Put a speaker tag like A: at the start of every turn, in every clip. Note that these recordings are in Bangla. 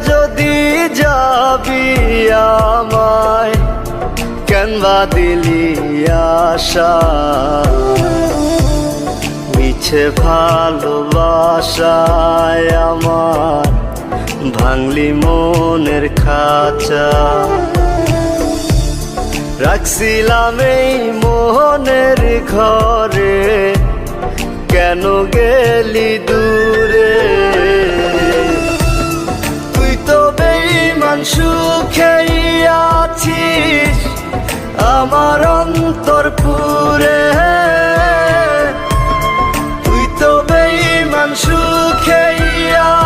A: যদি যাবি আমায় কেন বা দিলি আশা মিছে ভালোবাসায় আমার ভাঙলি মনের খাঁচা রাখছিলাম এই মোহনের ঘরে কেন গেলি দূরে তুই তো বেঈমান সুখেই আছিস আমার অন্তর পুরে তুই তো বেঈমান সুখেই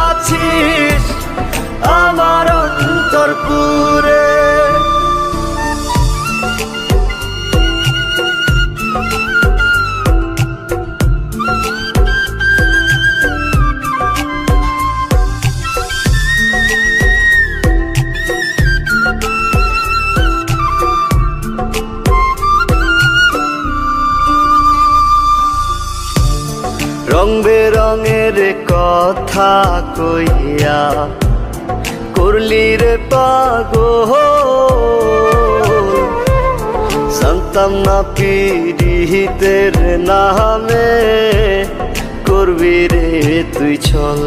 A: আছিস আমার অন্তর পুরে রং বেরঙের কথা কইয়া করলি রে পাগল জানতাম না পিরিতের নামে করবি রে তুই ছল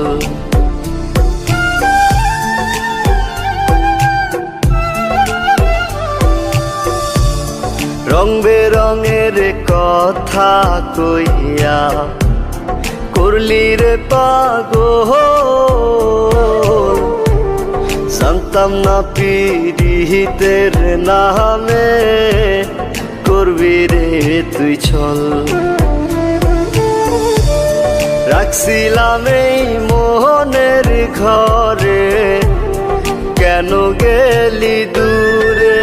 A: রং বেরঙের কথা কইয়া করলি রে পাগল জানতাম না পিরিতের নামে করবি রে তুই ছল রাখছিলাম এই মোহনের ঘরে কেন গেলি দূরে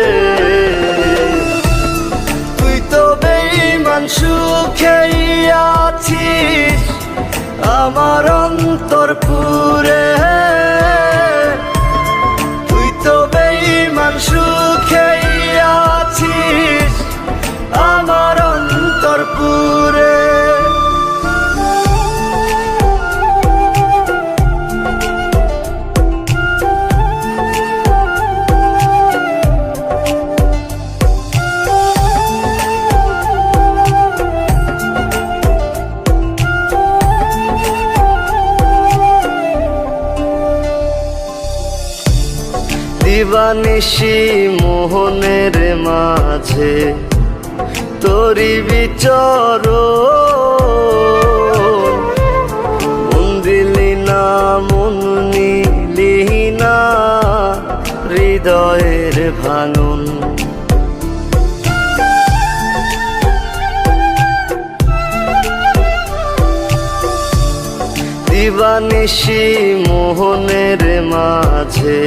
A: তুই তো বেঈমান সুখেই আছিস আমার অন্তর পুরে তুই তো বেঈমান সুখেই আছিস আমার অন্তর পুরে দিবানিশি মোহনের মাঝে তোরি বিচরণ মন দিলি না মন নিলি না হৃদয়ের ভাঙন দিবানিশি মোহনের মাঝে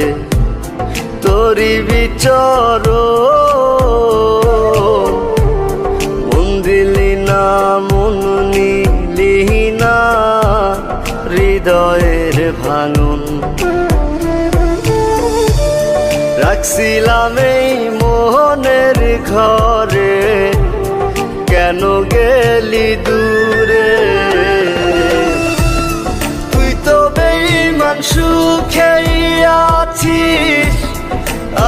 A: তোরি বিচরণ মন দিলি না মন নিলি না হৃদয়ের ভাঙন রাখছিলাম এই মোহনের ঘরে কেন গেলি দূরে তুই তো বেঈমান সুখেই আছিস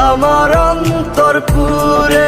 A: আমার অন্তর পুরে